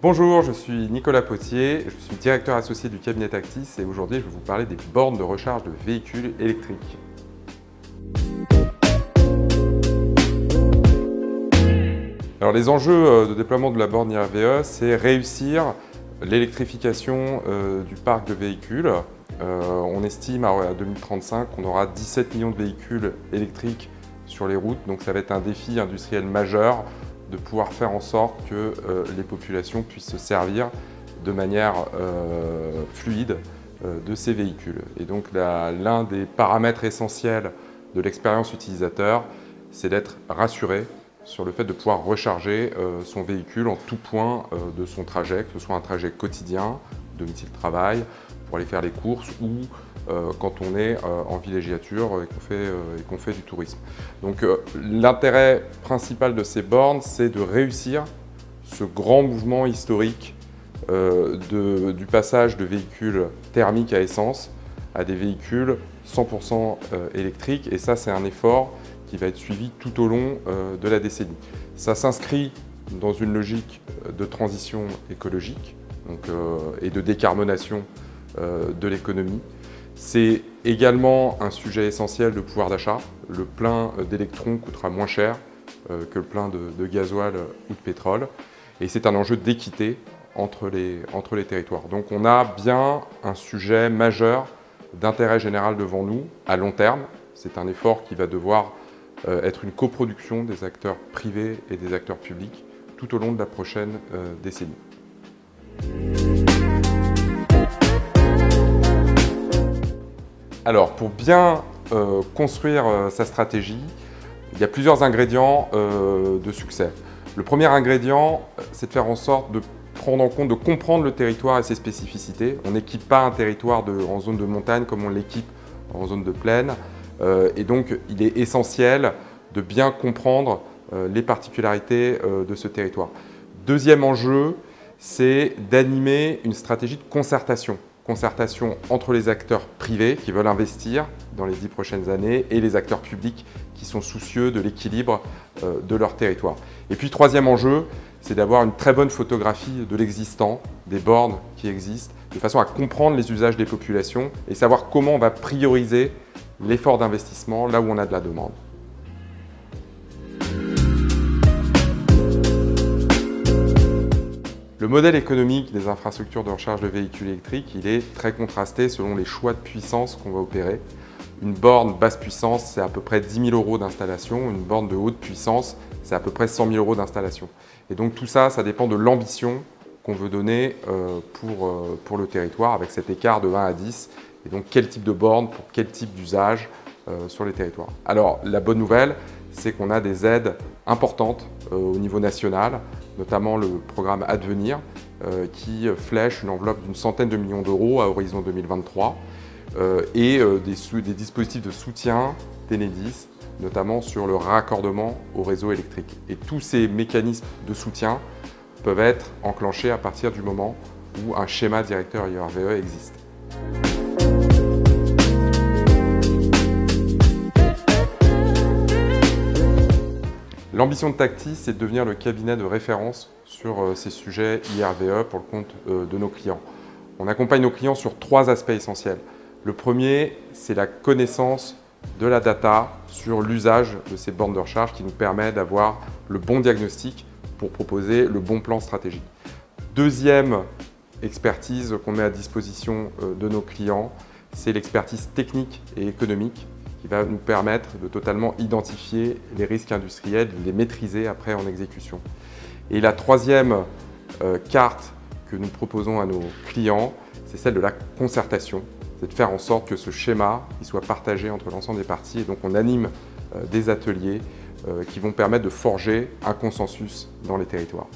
Bonjour, je suis Nicolas Potier, je suis directeur associé du cabinet Tactis et aujourd'hui je vais vous parler des bornes de recharge de véhicules électriques. Alors les enjeux de déploiement de la borne IRVE, c'est réussir l'électrification du parc de véhicules. On estime à 2035 qu'on aura 17 millions de véhicules électriques sur les routes, donc ça va être un défi industriel majeur de pouvoir faire en sorte que les populations puissent se servir de manière fluide de ces véhicules. Et donc l'un des paramètres essentiels de l'expérience utilisateur, c'est d'être rassuré sur le fait de pouvoir recharger son véhicule en tout point de son trajet, que ce soit un trajet quotidien, domicile-travail, pour aller faire les courses ou quand on est en villégiature et qu'on fait du tourisme. Donc l'intérêt principal de ces bornes, c'est de réussir ce grand mouvement historique du passage de véhicules thermiques à essence à des véhicules 100% électriques. Et ça, c'est un effort qui va être suivi tout au long de la décennie. Ça s'inscrit dans une logique de transition écologique et de décarbonation de l'économie. C'est également un sujet essentiel de pouvoir d'achat. Le plein d'électrons coûtera moins cher que le plein de gasoil ou de pétrole. Et c'est un enjeu d'équité entre les territoires. Donc on a bien un sujet majeur d'intérêt général devant nous à long terme. C'est un effort qui va devoir être une coproduction des acteurs privés et des acteurs publics tout au long de la prochaine décennie. Alors, pour bien construire sa stratégie, il y a plusieurs ingrédients de succès. Le premier ingrédient, c'est de faire en sorte de prendre en compte, de comprendre le territoire et ses spécificités. On n'équipe pas un territoire en zone de montagne comme on l'équipe en zone de plaine. Et donc, il est essentiel de bien comprendre les particularités de ce territoire. Deuxième enjeu, c'est d'animer une stratégie de concertation. Concertation entre les acteurs privés qui veulent investir dans les 10 prochaines années et les acteurs publics qui sont soucieux de l'équilibre de leur territoire. Et puis, troisième enjeu, c'est d'avoir une très bonne photographie de l'existant, des bornes qui existent, de façon à comprendre les usages des populations et savoir comment on va prioriser l'effort d'investissement là où on a de la demande. Le modèle économique des infrastructures de recharge de véhicules électriques, il est très contrasté selon les choix de puissance qu'on va opérer. Une borne basse puissance, c'est à peu près 10 000 € d'installation. Une borne de haute puissance, c'est à peu près 100 000 € d'installation. Et donc tout ça, ça dépend de l'ambition qu'on veut donner pour le territoire, avec cet écart de 1 à 10. Et donc quel type de borne pour quel type d'usage sur les territoires. Alors la bonne nouvelle, c'est qu'on a des aides importantes au niveau national, notamment le programme Advenir qui flèche une enveloppe d'une centaine de millions d'euros à horizon 2023 et des dispositifs de soutien d'Enedis, notamment sur le raccordement au réseau électrique. Et tous ces mécanismes de soutien peuvent être enclenchés à partir du moment où un schéma directeur IRVE existe. L'ambition de Tactis, c'est de devenir le cabinet de référence sur ces sujets IRVE pour le compte de nos clients. On accompagne nos clients sur 3 aspects essentiels. Le premier, c'est la connaissance de la data sur l'usage de ces bornes de recharge qui nous permet d'avoir le bon diagnostic pour proposer le bon plan stratégique. Deuxième expertise qu'on met à disposition de nos clients, c'est l'expertise technique et économique qui va nous permettre de totalement identifier les risques industriels, de les maîtriser après en exécution. Et la troisième carte que nous proposons à nos clients, c'est celle de la concertation. C'est de faire en sorte que ce schéma soit partagé entre l'ensemble des parties. Et donc on anime des ateliers qui vont permettre de forger un consensus dans les territoires.